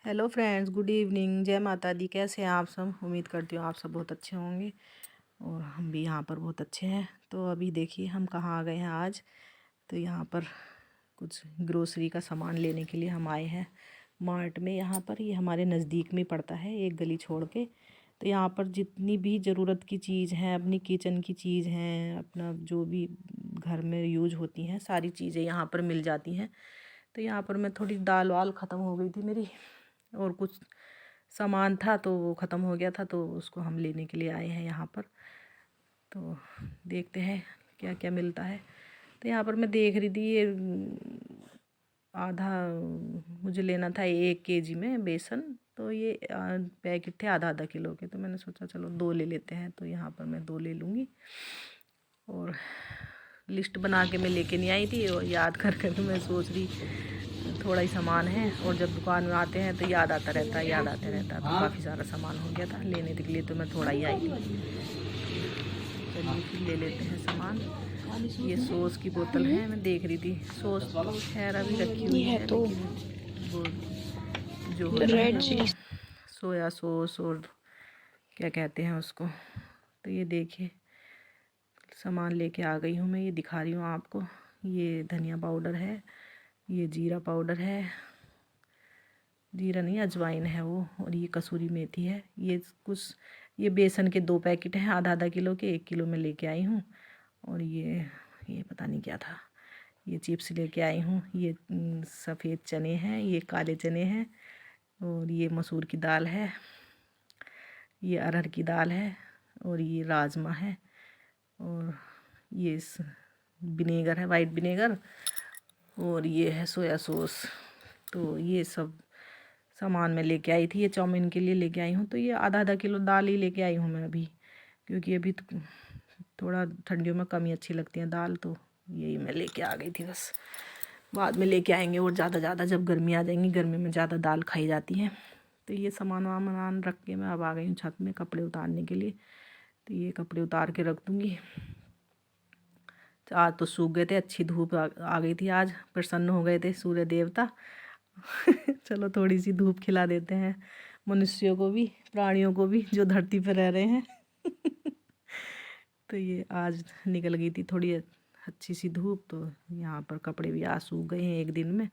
Hello friends, good evening. जय माता दी। कैसे हैं आप सब? उम्मीद करती हूँ आप सब बहुत अच्छे होंगे और हम भी यहाँ पर बहुत अच्छे हैं। तो अभी देखिए हम कहाँ आ गए हैं आज। तो यहाँ पर कुछ ग्रोसरी का सामान लेने के लिए हम आए हैं मार्ट में। यहाँ पर ये हमारे नज़दीक में पड़ता है, एक गली छोड़ के। तो यहाँ पर जितनी भी ज़रूरत की चीज़ हैं, अपनी किचन की चीज़ हैं, अपना जो भी घर में यूज होती हैं सारी चीज़ें यहाँ पर मिल जाती हैं। तो यहाँ पर मैं थोड़ी दाल वाल ख़त्म हो गई थी मेरी, और कुछ सामान था तो वो ख़त्म हो गया था, तो उसको हम लेने के लिए आए हैं यहाँ पर। तो देखते हैं क्या क्या मिलता है। तो यहाँ पर मैं देख रही थी ये आधा मुझे लेना था 1 kg में बेसन। तो ये पैकेट थे आधा आधा किलो के, तो मैंने सोचा चलो 2 ले लेते हैं। तो यहाँ पर मैं 2 ले लूँगी। और लिस्ट बना के मैं लेके नहीं आई थी, और याद कर कर मैं सोच रही थोड़ा ही सामान है, और जब दुकान में आते हैं तो याद आता रहता है, याद आता रहता है। तो काफ़ी सारा सामान हो गया था लेने के लिए, तो मैं थोड़ा ही आई थी। चलिए फिर ले लेते हैं सामान। ये सॉस की बोतल है, मैं देख रही थी। सॉस तो खैर अभी रखी हुई है, तो लेकिन वो जो होता है ना वो सोया सॉस, और क्या कहते हैं उसको। तो ये देखिए सामान लेके आ गई हूँ मैं, ये दिखा रही हूँ आपको। ये धनिया पाउडर है, ये जीरा पाउडर है, जीरा नहीं अजवाइन है वो, और ये कसूरी मेथी है। ये बेसन के 2 पैकेट हैं आधा आधा किलो के, 1 किलो में लेके आई हूँ। और ये पता नहीं क्या था। ये चिप्स लेके आई हूँ। ये सफ़ेद चने हैं, ये काले चने हैं, और ये मसूर की दाल है, ये अरहर की दाल है, और ये राजमा है, और ये विनेगर है, वाइट विनेगर, और ये है सोया सॉस। तो ये सब सामान मैं लेके आई थी। ये चाउमीन के लिए लेके आई हूँ। तो ये आधा आधा किलो दाल ही लेके आई हूँ मैं अभी, क्योंकि अभी तो थोड़ा ठंडियों में कम ही अच्छी लगती है दाल। तो यही मैं लेके आ गई थी बस। बाद में लेके आएंगे और ज़्यादा जब गर्मी आ जाएंगी, गर्मी में ज़्यादा दाल खाई जाती है। तो ये सामान वामान रख के मैं अब आ गई हूँ छत में कपड़े उतारने के लिए। तो ये कपड़े उतार के रख दूँगी। आज तो सूख गए थे, अच्छी धूप आ गई थी आज, प्रसन्न हो गए थे सूर्य देवता। चलो थोड़ी सी धूप खिला देते हैं मनुष्यों को भी, प्राणियों को भी, जो धरती पर रह रहे हैं। तो ये आज निकल गई थी थोड़ी अच्छी सी धूप। तो यहाँ पर कपड़े भी आज सूख गए हैं 1 दिन में।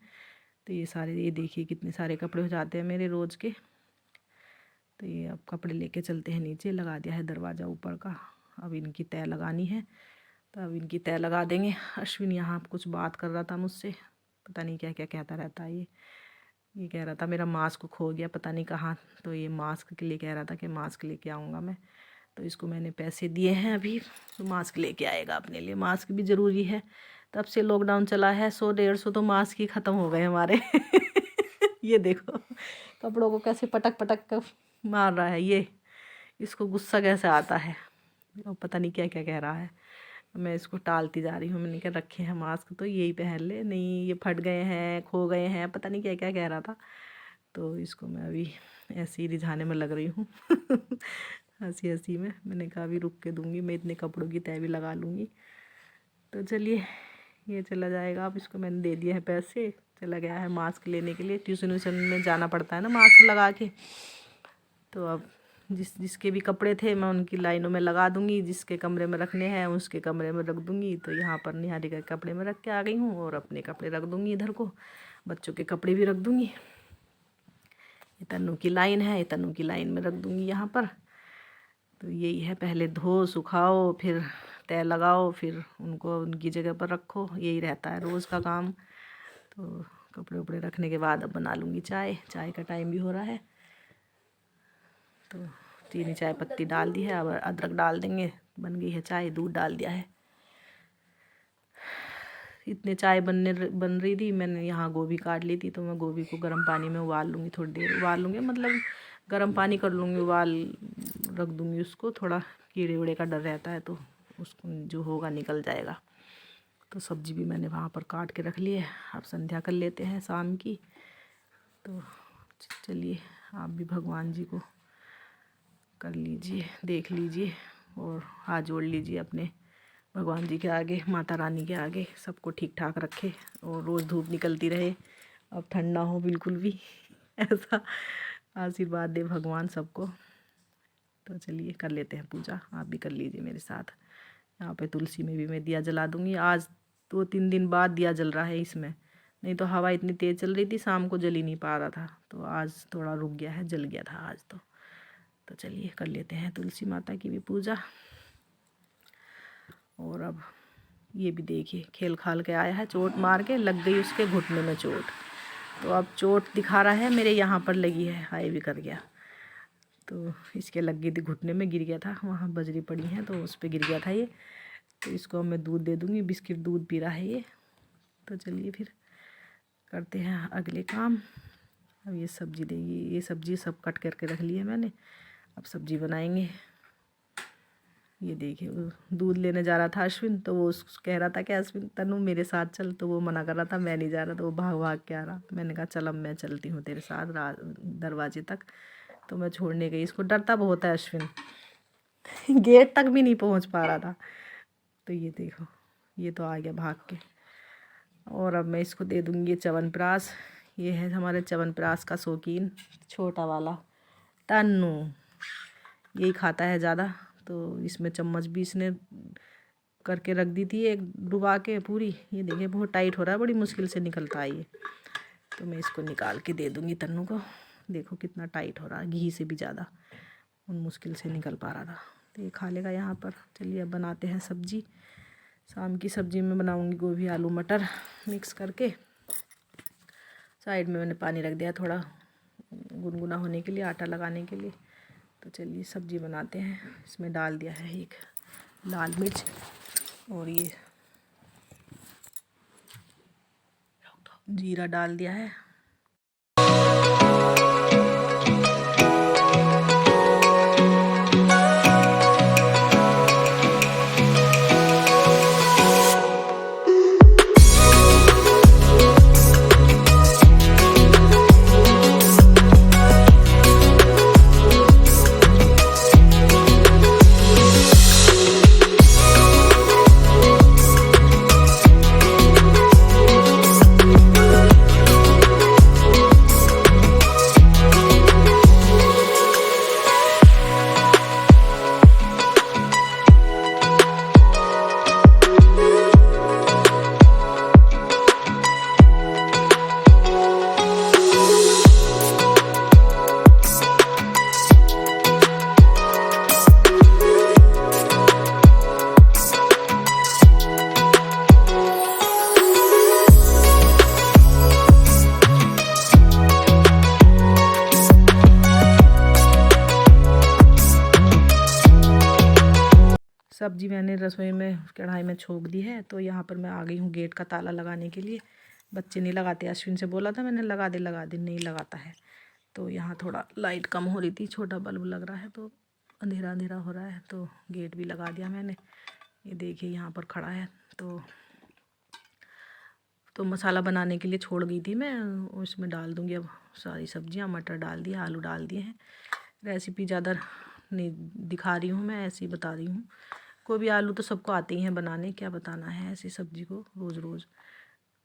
तो ये सारे, ये देखिए कितने सारे कपड़े हो जाते हैं मेरे रोज़ के। तो ये अब कपड़े लेके चलते हैं नीचे। लगा दिया है दरवाज़ा ऊपर का, अब इनकी तय लगानी है। तो अब इनकी तय लगा देंगे। अश्विन यहाँ कुछ बात कर रहा था मुझसे, पता नहीं क्या क्या कहता रहता है ये कह रहा था मेरा मास्क खो गया पता नहीं कहाँ। तो ये मास्क के लिए कह रहा था कि मास्क लेके आऊँगा मैं। तो इसको मैंने पैसे दिए हैं अभी, तो मास्क लेके आएगा अपने लिए। मास्क भी ज़रूरी है, तब से लॉकडाउन चला है 100-150 तो मास्क ही ख़त्म हो गए हमारे। ये देखो कपड़ों को कैसे पटक पटक कर मार रहा है ये, इसको गुस्सा कैसे आता है, और पता नहीं क्या क्या कह रहा है। मैं इसको टालती जा रही हूँ। मैंने कहा रखे हैं मास्क तो यही पहन ले, नहीं ये फट गए हैं, खो गए हैं, पता नहीं क्या क्या कह रहा था। तो इसको मैं अभी ऐसे ही रिझाने में लग रही हूँ। हंसी हंसी में मैंने कहा अभी रुक के दूँगी, मैं इतने कपड़ों की तय भी लगा लूँगी। तो चलिए ये चला जाएगा। अब इसको मैंने दे दिए हैं पैसे, चला गया है मास्क लेने के लिए। ट्यूशन व्यूशन में जाना पड़ता है ना मास्क लगा के। तो अब जिसके भी कपड़े थे मैं उनकी लाइनों में लगा दूंगी, जिसके कमरे में रखने हैं उसके कमरे में रख दूंगी। तो यहाँ पर निहारी के कपड़े में रख के आ गई हूँ, और अपने कपड़े रख दूंगी इधर को, बच्चों के कपड़े भी रख दूंगी। ये तन्नू की लाइन है, ये तन्नू की लाइन में रख दूंगी यहाँ पर। तो यही है, पहले धो सुखाओ, फिर तय लगाओ, फिर उनको उनकी जगह पर रखो, यही रहता है रोज़ का काम। तो कपड़े उपड़े रखने के बाद अब बना लूँगी चाय। चाय का टाइम भी हो रहा है। तो चीनी चाय पत्ती डाल दी है, अब अदरक डाल देंगे, बन गई है चाय। दूध डाल दिया है। इतने चाय बन रही थी, मैंने यहाँ गोभी काट ली थी। तो मैं गोभी को गर्म पानी में उबाल लूँगी, थोड़ी देर उबाल लूँगी, मतलब गर्म पानी कर लूँगी, उबाल रख दूँगी उसको। थोड़ा कीड़े उड़े का डर रहता है, तो उसको जो होगा निकल जाएगा। तो सब्ज़ी भी मैंने वहाँ पर काट के रख ली है। अब संध्या कर लेते हैं शाम की। तो चलिए आप भी भगवान जी को कर लीजिए, देख लीजिए, और हाथ जोड़ लीजिए अपने भगवान जी के आगे, माता रानी के आगे, सबको ठीक ठाक रखे, और रोज़ धूप निकलती रहे। अब ठंड ना हो बिल्कुल भी। ऐसा आशीर्वाद दे भगवान सबको। तो चलिए कर लेते हैं पूजा, आप भी कर लीजिए मेरे साथ। यहाँ पे तुलसी में भी मैं दिया जला दूँगी। आज 2-3 दिन बाद दिया जल रहा है इसमें, नहीं तो हवा इतनी तेज़ चल रही थी, शाम को जल ही नहीं पा रहा था। तो आज थोड़ा रुक गया है, जल गया था आज तो चलिए कर लेते हैं तुलसी माता की भी पूजा। और अब ये भी देखिए खेल खाल के आया है, चोट मार के लग गई उसके घुटने में चोट। तो अब चोट दिखा रहा है मेरे यहाँ पर लगी है, हाई भी कर गया। तो इसके लग गई थी घुटने में, गिर गया था, वहाँ बजरी पड़ी है तो उस पर गिर गया था ये। तो इसको अब मैं दूध दे दूँगी, बिस्किट दूध पी रहा है ये। तो चलिए फिर करते हैं अगले काम। अब ये सब्ज़ी देगी, ये सब्ज़ी सब कट करके रख ली है मैंने, अब सब्ज़ी बनाएंगे। ये देखिए दूध लेने जा रहा था अश्विन, तो वो कह रहा था कि अश्विन तनु मेरे साथ चल, तो वो मना कर रहा था, मैं नहीं जा रहा। तो वो भाग भाग के आ रहा, मैंने कहा चल अब मैं चलती हूँ तेरे साथ दरवाजे तक। तो मैं छोड़ने गई, इसको डरता बहुत है अश्विन गेट तक भी नहीं पहुँच पा रहा था। तो ये देखो ये तो आ गया भाग के। और अब मैं इसको दे दूँगी ये च्यवनप्राश। ये है हमारे च्यवनप्राश का शौकीन छोटा वाला तन्नू, यही खाता है ज़्यादा। तो इसमें चम्मच भी इसने करके रख दी थी एक डुबा के पूरी। ये देखिए बहुत टाइट हो रहा है, बड़ी मुश्किल से निकलता है ये। तो मैं इसको निकाल के दे दूँगी तन्नू को। देखो कितना टाइट हो रहा है, घी से भी ज़्यादा मुश्किल से निकल पा रहा था। तो ये खा लेगा यहाँ पर। चलिए अब बनाते हैं सब्ज़ी। शाम की सब्ज़ी में बनाऊँगी गोभी आलू मटर मिक्स करके। साइड में मैंने पानी रख दिया थोड़ा गुनगुना होने के लिए, आटा लगाने के लिए। तो चलिए सब्ज़ी बनाते हैं। इसमें डाल दिया है एक लाल मिर्च और ये जीरा डाल दिया है। सब्ज़ी मैंने रसोई में कढ़ाई में छोंक दी है। तो यहाँ पर मैं आ गई हूँ गेट का ताला लगाने के लिए। बच्चे नहीं लगाते, अश्विन से बोला था मैंने लगा दे, नहीं लगाता है। तो यहाँ थोड़ा लाइट कम हो रही थी, छोटा बल्ब लग रहा है तो अंधेरा अंधेरा हो रहा है, तो गेट भी लगा दिया मैंने। ये देखिए यहाँ पर खड़ा है। तो मसाला बनाने के लिए छोड़ गई थी मैं, उसमें डाल दूँगी अब सारी सब्जियाँ। मटर डाल दिया, आलू डाल दिए हैं। रेसिपी ज़्यादा नहीं दिखा रही हूँ मैं, ऐसे ही बता रही हूँ। गोभी आलू तो सबको आते ही हैं बनाने, क्या बताना है ऐसी सब्ज़ी को रोज़ रोज़।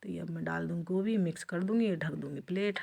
तो ये अब मैं डाल दूँगी गोभी, मिक्स कर दूँगी, ढक दूँगी प्लेट।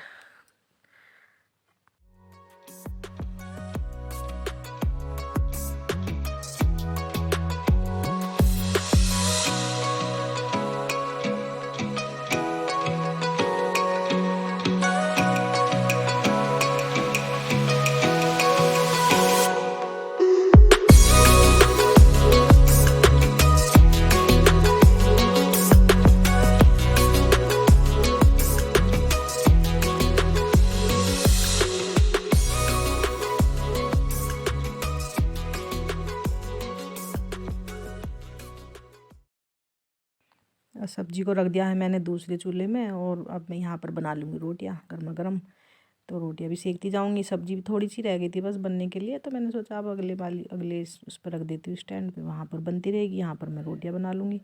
सब्जी को रख दिया है मैंने दूसरे चूल्हे में। और अब मैं यहाँ पर बना लूँगी रोटियाँ गर्मा गर्म। तो रोटियाँ भी सेकती जाऊँगी। सब्जी भी थोड़ी सी रह गई थी बस बनने के लिए, तो मैंने सोचा अब अगले उस पर रख देती हूँ स्टैंड पे, वहाँ पर बनती रहेगी। यहाँ पर मैं रोटियाँ बना लूँगी।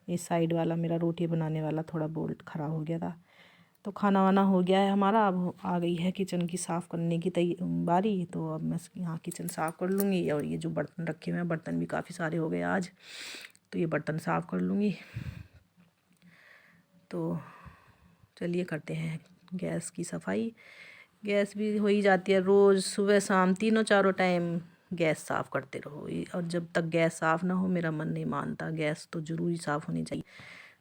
इस साइड वाला मेरा रोटी बनाने वाला थोड़ा बोल्ट ख़राब हो गया था। तो खाना वाना हो गया है हमारा। अब आ गई है किचन की साफ़ करने की बारी। तो अब मैं यहाँ किचन साफ़ कर लूँगी। और ये जो बर्तन रखे हुए हैं, बर्तन भी काफ़ी सारे हो गए आज, तो ये बर्तन साफ़ कर लूँगी। तो चलिए करते हैं गैस की सफाई। गैस भी हो ही जाती है, रोज़ सुबह शाम तीनों चारों टाइम गैस साफ़ करते रहो। और जब तक गैस साफ़ ना हो मेरा मन नहीं मानता, गैस तो ज़रूरी साफ़ होनी चाहिए।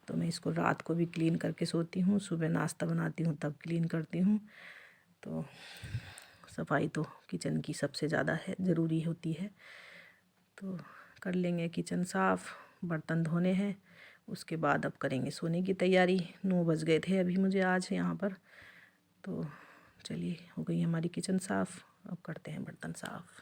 तो मैं इसको रात को भी क्लीन करके सोती हूँ, सुबह नाश्ता बनाती हूँ तब क्लीन करती हूँ। तो सफाई तो किचन की सबसे ज़्यादा है, ज़रूरी होती है। तो कर लेंगे किचन साफ़, बर्तन धोने हैं, उसके बाद अब करेंगे सोने की तैयारी। 9 बज गए थे अभी मुझे आज यहाँ पर। तो चलिए, हो गई हमारी किचन साफ़, अब करते हैं बर्तन साफ़।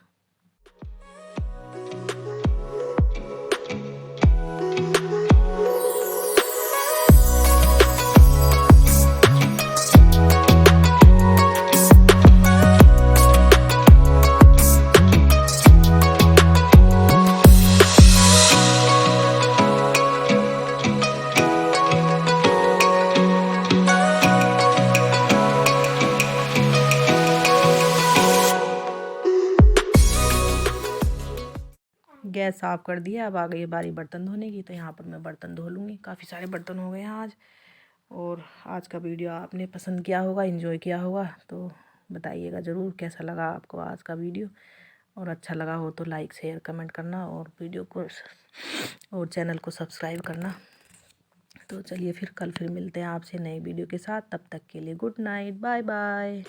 गैस साफ़ कर दिया, अब आ गई है बारी बर्तन धोने की। तो यहाँ पर मैं बर्तन धो लूँगी, काफ़ी सारे बर्तन हो गए हैं आज। और आज का वीडियो आपने पसंद किया होगा, एंजॉय किया होगा, तो बताइएगा ज़रूर कैसा लगा आपको आज का वीडियो। और अच्छा लगा हो तो लाइक शेयर कमेंट करना, और वीडियो को और चैनल को सब्सक्राइब करना। तो चलिए कल फिर मिलते हैं आपसे नए वीडियो के साथ। तब तक के लिए गुड नाइट, बाय बाय।